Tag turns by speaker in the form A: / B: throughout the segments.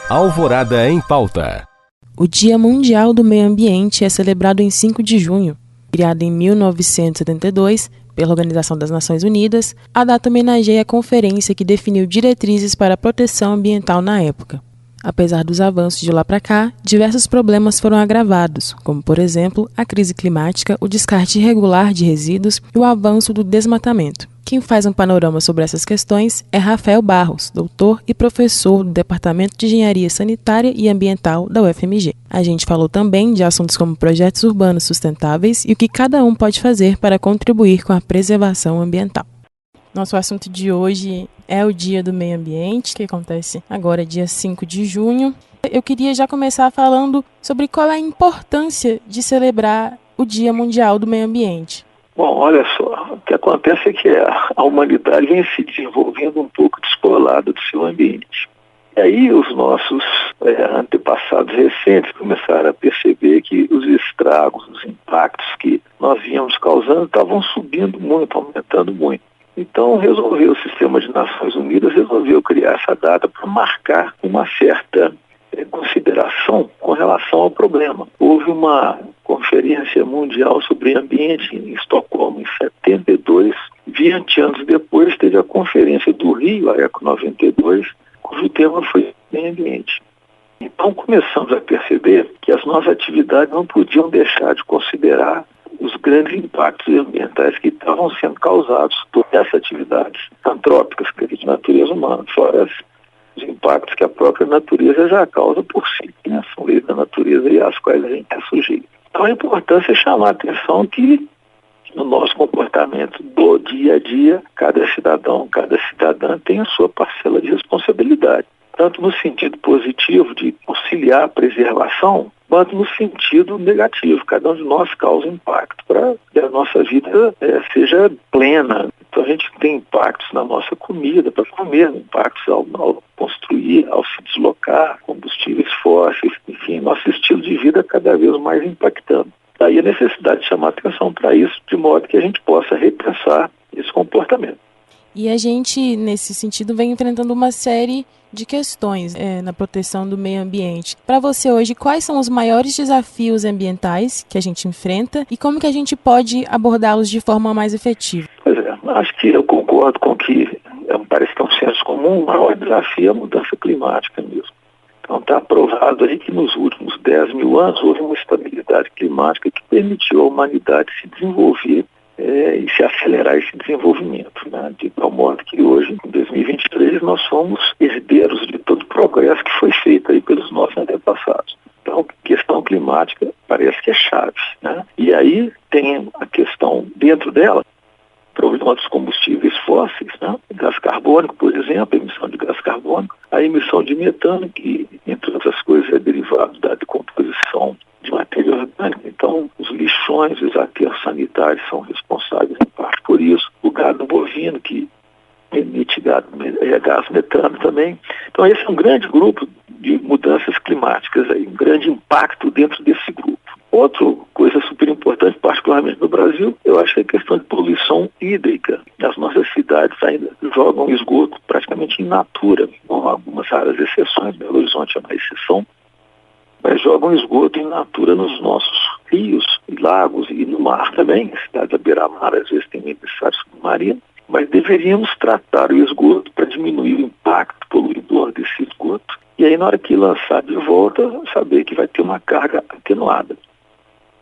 A: Alvorada em Pauta.
B: O Dia Mundial do Meio Ambiente é celebrado em 5 de junho. Criado em 1972 pela Organização das Nações Unidas, a data homenageia a conferência que definiu diretrizes para a proteção ambiental na época. Apesar dos avanços de lá para cá, diversos problemas foram agravados, como, por exemplo, a crise climática, o descarte irregular de resíduos e o avanço do desmatamento. Quem faz um panorama sobre essas questões é Rafael Barros, doutor e professor do Departamento de Engenharia Sanitária e Ambiental da UFMG. A gente falou também de assuntos como projetos urbanos sustentáveis e o que cada um pode fazer para contribuir com a preservação ambiental. Nosso assunto de hoje é o Dia do Meio Ambiente, que acontece agora, dia 5 de junho. Eu queria já começar falando sobre qual é a importância de celebrar o Dia Mundial do Meio Ambiente.
C: Bom, olha só, o que acontece é que a humanidade vem se desenvolvendo um pouco descolada do seu ambiente. E aí os nossos antepassados recentes começaram a perceber que os estragos, os impactos que nós vínhamos causando estavam subindo muito, aumentando muito. Então o Sistema de Nações Unidas resolveu criar essa data para marcar uma certa consideração com relação ao problema. Houve uma Conferência Mundial sobre Ambiente em Estocolmo em 72. 20 anos depois teve a Conferência do Rio, a ECO 92, cujo tema foi meio ambiente. Então começamos a perceber que as nossas atividades não podiam deixar de considerar os grandes impactos ambientais que estavam sendo causados por essas atividades antrópicas, que é de natureza humana, fora os impactos que a própria natureza já causa por si, né? São leis da natureza e às quais a gente é sujeito. Então a importância é chamar a atenção que no nosso comportamento do dia a dia, cada cidadão, cada cidadã tem a sua parcela de responsabilidade, tanto no sentido positivo de auxiliar a preservação, quanto no sentido negativo. Cada um de nós causa impacto para que a nossa vida seja plena. Então a gente tem impactos na nossa comida, para comer, impactos ao construir, ao se deslocar, combustíveis fósseis, enfim, nosso estilo de vida cada vez mais impactando. Daí a necessidade de chamar atenção para isso, de modo que a gente possa repensar esse comportamento.
B: E a gente, nesse sentido, vem enfrentando uma série de questões na proteção do meio ambiente. Para você hoje, quais são os maiores desafios ambientais que a gente enfrenta e como que a gente pode abordá-los de forma mais efetiva?
C: Pois é, acho que eu concordo com que parece que é um senso comum, o maior desafio é a mudança climática mesmo. Então está provado aí que nos últimos 10 mil anos houve uma estabilidade climática que permitiu à humanidade se desenvolver e se acelerar esse desenvolvimento, né? De tal modo que hoje, em 2023, nós somos herdeiros de todo o progresso que foi feito aí pelos nossos antepassados. Então, a questão climática parece que é chave, né? E aí tem a questão dentro dela, o problema dos combustíveis fósseis, né? Gás carbônico, por exemplo, a emissão de gás carbônico, a emissão de metano, que, entre outras coisas, é derivado da decomposição de matéria orgânica. Então, os lixões, os aterros sanitários são responsáveis, em parte, por isso. O gado bovino, que emite gás metano também. Então, esse é um grande grupo de mudanças climáticas, aí, um grande impacto dentro desse grupo. Outra coisa super importante, particularmente no Brasil, eu acho que é a questão de poluição hídrica. As nossas cidades ainda jogam esgoto praticamente in natura, com algumas raras exceções, Belo Horizonte é uma exceção, mas jogam esgoto in natura nos nossos rios e lagos e no mar também. As cidades à beira-mar às vezes têm emissário submarino, mas deveríamos tratar o esgoto para diminuir o impacto poluidor desse esgoto. E aí, na hora que lançar de volta, saber que vai ter uma carga atenuada.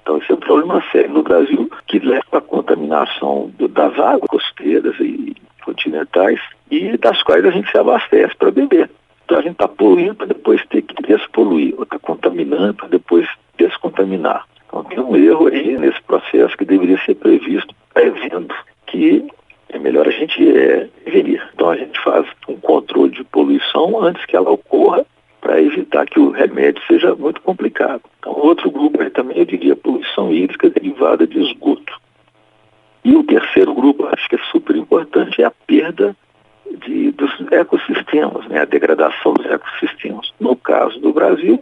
C: Então, esse é um problema sério no Brasil, que leva à contaminação das águas costeiras e continentais, e das quais a gente se abastece para beber. Então, a gente está poluindo para depois ter que despoluir, ou está contaminando para depois descontaminar. Então, tem um erro aí nesse processo que deveria ser previsto, prevendo que é melhor a gente prevenir. Então, a gente faz um controle de poluição antes que ela ocorra, para evitar que o remédio seja muito complicado. Então, outro grupo aí também, eu diria, poluição hídrica derivada de esgoto. E o terceiro grupo, acho que é super importante, é a perda dos ecossistemas, né? A degradação dos ecossistemas. No caso do Brasil,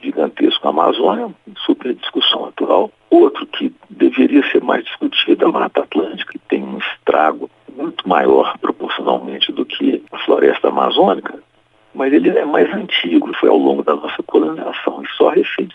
C: gigantesco Amazônia, super discussão atual. Outro que deveria ser mais discutido, a Mata Atlântica, que tem um estrago muito maior proporcionalmente do que a floresta amazônica, mas ele é mais mais antigo, foi ao longo da nossa colonização. E só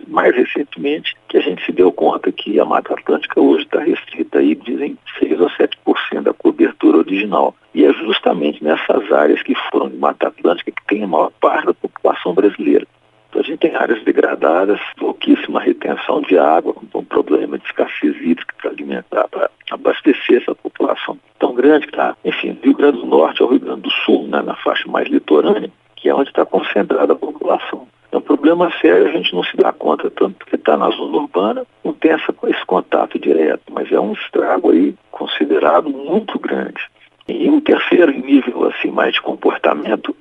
C: mais recentemente que a gente se deu conta que a Mata Atlântica hoje está restrita aí, dizem, 6 ou 7% da cobertura original. E é justamente nessas áreas que foram de Mata Atlântica que tem a maior parte da população brasileira. Então a gente tem áreas degradadas, pouquíssima retenção de água, com um problema de escassez hídrica para alimentar, para abastecer essa população tão grande que está, enfim, do Rio Grande do Norte ao Rio Grande do Sul, né, na faixa mais litorânea, que é onde está concentrada a população. É um problema sério, a gente não se dá conta tanto porque está na zona urbana, não tem esse contato direto, mas é um estrago aí considerado muito grande. E um terceiro nível, assim, mais de comportamento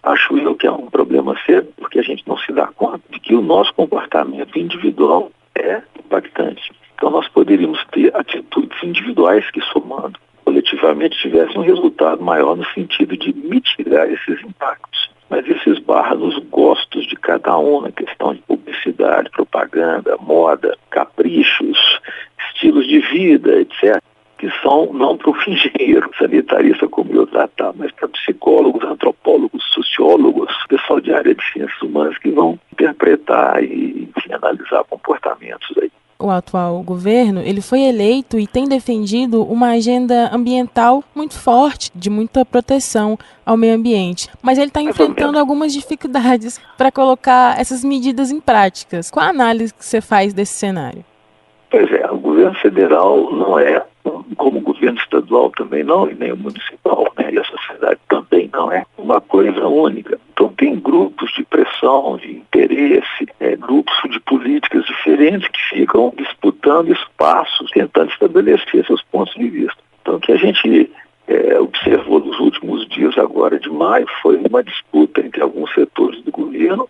C: acho eu que é um problema sério, porque a gente não se dá conta de que o nosso comportamento individual é impactante. Então nós poderíamos ter atitudes individuais que, somando coletivamente, tivessem um resultado maior no sentido de mitigar esses impactos. Mas isso esbarra nos gostos de cada um, na questão de publicidade, propaganda, moda, caprichos, estilos de vida, etc., que são não para o engenheiro sanitarista como eu tratar, mas para psicólogos, antropólogos, sociólogos, pessoal de área de ciências humanas que vão interpretar e, enfim, analisar comportamentos aí.
B: O atual governo, ele foi eleito e tem defendido uma agenda ambiental muito forte, de muita proteção ao meio ambiente. Mas ele está enfrentando algumas dificuldades para colocar essas medidas em práticas. Qual a análise que você faz desse cenário?
C: Pois é, o governo federal não é, como o governo estadual também não, e nem o municipal, né, e a sociedade também não é uma coisa única. Então tem grupos de pressão, de interesse, grupos de políticas diferentes que ficam disputando espaços, tentando estabelecer seus pontos de vista. Então o que a gente observou nos últimos dias agora de maio foi uma disputa entre alguns setores do governo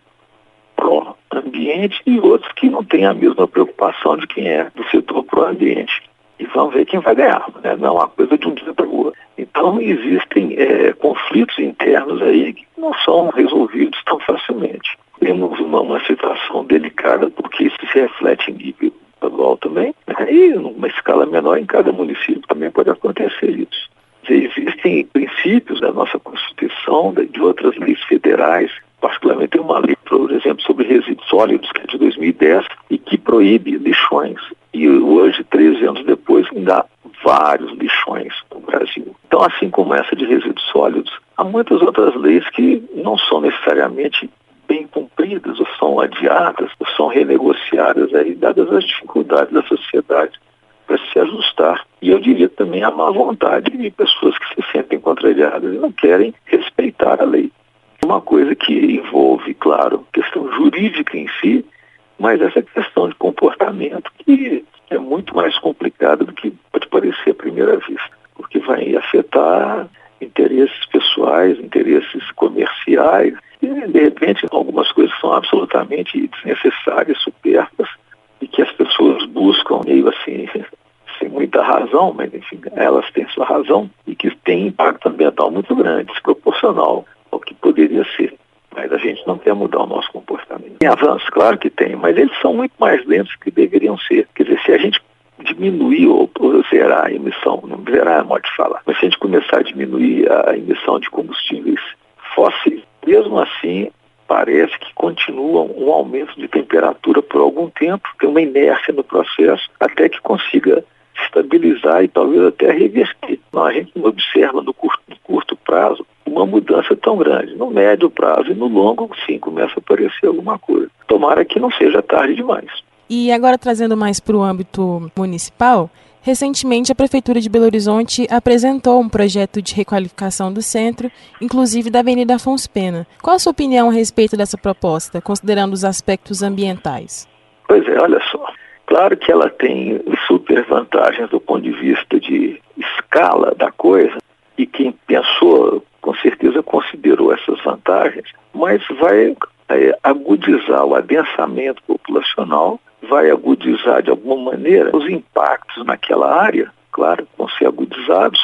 C: pró-ambiente e outros que não têm a mesma preocupação de quem é do setor pró-ambiente. E vamos ver quem vai ganhar, né? Não é uma coisa de um dia para o outro. Então existem conflitos internos aí que não são resolvidos tão facilmente. Temos uma situação delicada porque isso se reflete em nível estadual também, né? E numa escala menor em cada município também pode acontecer isso. Existem princípios da nossa Constituição, de outras leis federais, particularmente tem uma lei, por exemplo, sobre resíduos sólidos, que é de 2010, e que proíbe lixões. E hoje, 13 anos depois, ainda há vários lixões no Brasil. Então, assim como essa de resíduos sólidos, há muitas outras leis que não são necessariamente bem cumpridas, ou são adiadas, ou são renegociadas, aí, dadas as dificuldades da sociedade para se ajustar. E eu diria também a má vontade de pessoas que se sentem contrariadas e não querem respeitar a lei. Uma coisa que envolve, claro, questão jurídica em si, mas essa questão de comportamento que é muito mais complicada do que pode parecer à primeira vista, porque vai afetar interesses pessoais, interesses comerciais, e de repente algumas coisas são absolutamente desnecessárias, supérfluas, e que as pessoas buscam meio assim, sem muita razão, mas enfim, elas têm sua razão, e que tem impacto ambiental muito grande, desproporcional ao que poderia ser. Mas a gente não quer mudar o nosso comportamento. Tem avanços, claro que tem, mas eles são muito mais lentos do que deveriam ser. Quer dizer, se a gente diminuir ou zerar a emissão, não zerar é modo de falar, mas se a gente começar a diminuir a emissão de combustíveis fósseis, mesmo assim, parece que continua um aumento de temperatura por algum tempo, tem uma inércia no processo, até que consiga estabilizar e talvez até reverter. Não, a gente não observa no curto prazo uma mudança tão grande. No médio prazo e no longo, sim, começa a aparecer alguma coisa. Tomara que não seja tarde demais.
B: E agora, trazendo mais para o âmbito municipal, recentemente a Prefeitura de Belo Horizonte apresentou um projeto de requalificação do centro, inclusive da Avenida Afonso Pena. Qual a sua opinião a respeito dessa proposta, considerando os aspectos ambientais?
C: Pois é, olha só. Claro que ela tem super vantagens do ponto de vista de escala da coisa, e quem pensou, com certeza considerou essas vantagens, mas vai agudizar o adensamento populacional, vai agudizar de alguma maneira os impactos naquela área, claro, vão ser agudizados,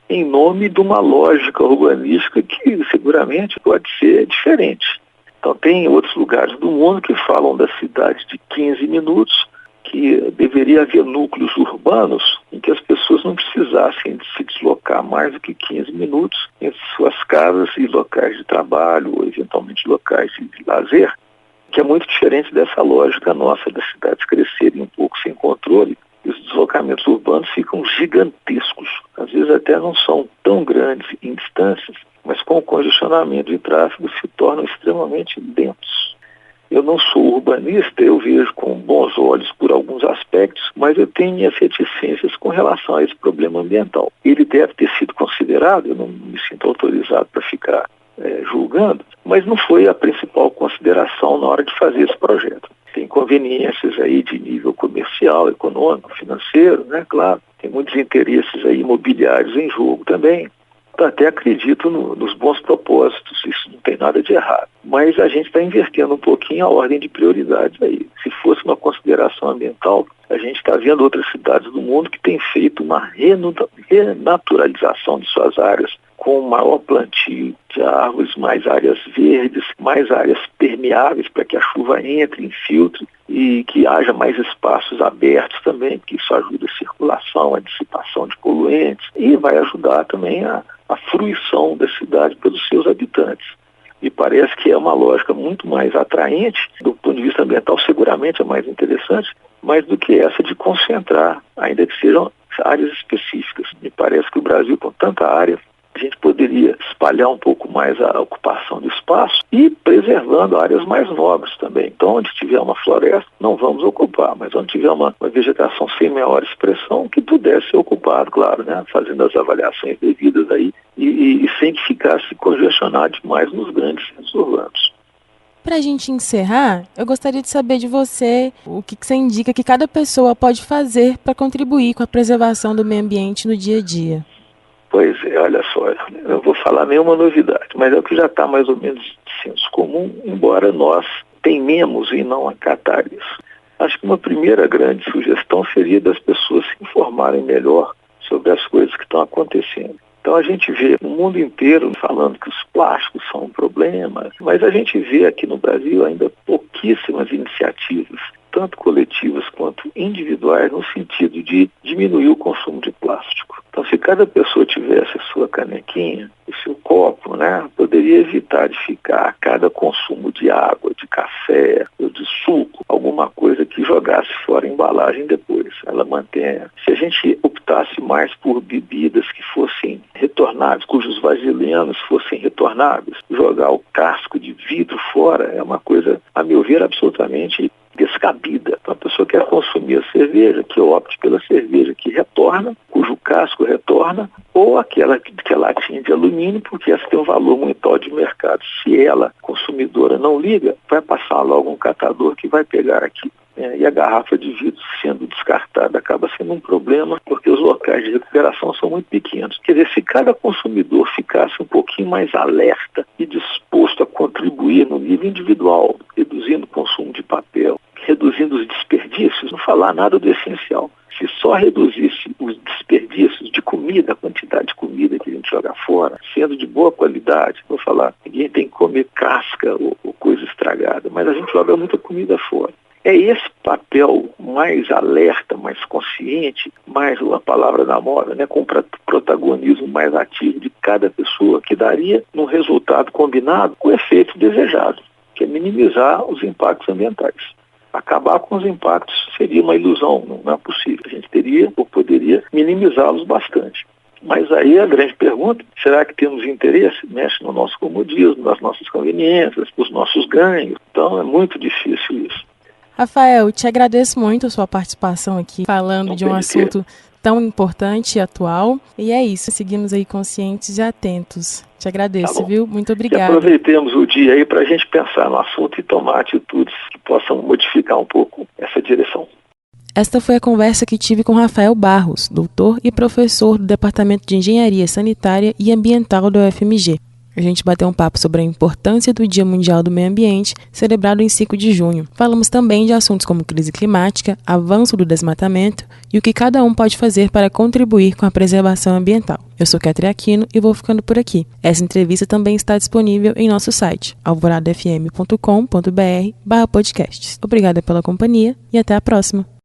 C: em nome de uma lógica urbanística que seguramente pode ser diferente. Então tem outros lugares do mundo que falam da cidade de 15 minutos, que deveria haver núcleos urbanos em que as pessoas não precisassem se deslocar mais do que 15 minutos entre suas casas e locais de trabalho, ou eventualmente locais de lazer, que é muito diferente dessa lógica nossa das cidades crescerem um pouco sem controle. E os deslocamentos urbanos ficam gigantescos. Às vezes até não são tão grandes em distâncias, mas com o congestionamento de tráfego se tornam extremamente densos. Eu não sou urbanista, eu vejo com bons olhos por alguns aspectos, mas eu tenho minhas reticências com relação a esse problema ambiental. Ele deve ter sido considerado, eu não me sinto autorizado para ficar julgando, mas não foi a principal consideração na hora de fazer esse projeto. Tem conveniências aí de nível comercial, econômico, financeiro, né? Claro. Tem muitos interesses aí imobiliários em jogo também. Eu até acredito nos bons propósitos, isso não tem nada de errado. Mas a gente está invertendo um pouquinho a ordem de prioridades aí. Se fosse uma consideração ambiental, a gente está vendo outras cidades do mundo que têm feito uma renaturalização de suas áreas, com maior plantio de árvores, mais áreas verdes, mais áreas permeáveis para que a chuva entre, infiltre e que haja mais espaços abertos também, porque isso ajuda a circulação, a dissipação de poluentes e vai ajudar também a fruição da cidade pelos seus habitantes. E parece que é uma lógica muito mais atraente, do ponto de vista ambiental seguramente é mais interessante, mais do que essa de concentrar, ainda que sejam áreas específicas. Me parece que o Brasil, com tanta área, a gente poderia espalhar um pouco mais a ocupação do espaço e preservando áreas mais nobres também. Então, onde tiver uma floresta, não vamos ocupar, mas onde tiver uma vegetação sem maior expressão, que pudesse ser ocupado, claro, né? Fazendo as avaliações devidas aí e sem que ficasse congestionado demais nos grandes centros urbanos.
B: Para a gente encerrar, eu gostaria de saber de você o que você indica que cada pessoa pode fazer para contribuir com a preservação do meio ambiente no dia a dia.
C: Pois é, olha só, eu não vou falar nenhuma novidade, mas é o que já está mais ou menos de senso comum, embora nós tememos em não acatar isso. Acho que uma primeira grande sugestão seria das pessoas se informarem melhor sobre as coisas que estão acontecendo. Então a gente vê no mundo inteiro falando que os plásticos são um problema, mas a gente vê aqui no Brasil ainda pouquíssimas iniciativas, tanto coletivas quanto individuais, no sentido de diminuir o consumo de plástico. Então, se cada pessoa tivesse a sua canequinha, o seu copo, né, poderia evitar de ficar a cada consumo de água, de café, ou de suco, alguma coisa que jogasse fora a embalagem depois. Ela mantém. Se a gente optasse mais por bebidas que fossem retornáveis, cujos vasilhames fossem retornáveis, jogar o casco de vidro fora é uma coisa, a meu ver, absolutamente descabida. Então, a pessoa quer consumir a cerveja, que opte pela cerveja que retorna, cujo casco retorna, ou aquela que é latinha de alumínio, porque essa tem um valor muito alto de mercado. Se ela, consumidora, não liga, vai passar logo um catador que vai pegar aqui. E a garrafa de vidro sendo descartada acaba sendo um problema, porque os locais de recuperação são muito pequenos. Quer dizer, se cada consumidor ficasse um pouquinho mais alerta e disposto a contribuir no nível individual, reduzindo o consumo de papel, reduzindo os desperdícios, não falar nada do essencial. Se só reduzisse os desperdícios de comida, a quantidade de comida que a gente joga fora, sendo de boa qualidade, vou falar, ninguém tem que comer casca ou coisa estragada, mas a gente joga muita comida fora. É esse papel mais alerta, mais consciente, mais uma palavra da moda, né, com protagonismo mais ativo de cada pessoa, que daria um resultado combinado com o efeito desejado, que é minimizar os impactos ambientais. Acabar com os impactos seria uma ilusão, não é possível. A gente teria ou poderia minimizá-los bastante. Mas aí a grande pergunta, será que temos interesse? Mexe no nosso comodismo, nas nossas conveniências, nos nossos ganhos. Então é muito difícil isso.
B: Rafael, te agradeço muito a sua participação aqui, falando de um assunto tão importante e atual. E é isso, seguimos aí conscientes e atentos. Te agradeço, viu? Muito obrigada.
C: Aproveitemos o dia aí para a gente pensar no assunto e tomar atitudes que possam modificar um pouco essa direção.
B: Esta foi a conversa que tive com Rafael Barros, doutor e professor do Departamento de Engenharia Sanitária e Ambiental da UFMG. A gente bateu um papo sobre a importância do Dia Mundial do Meio Ambiente, celebrado em 5 de junho. Falamos também de assuntos como crise climática, avanço do desmatamento e o que cada um pode fazer para contribuir com a preservação ambiental. Eu sou Kétria Aquino e vou ficando por aqui. Essa entrevista também está disponível em nosso site, alvoradafm.com.br/podcasts. Obrigada pela companhia e até a próxima!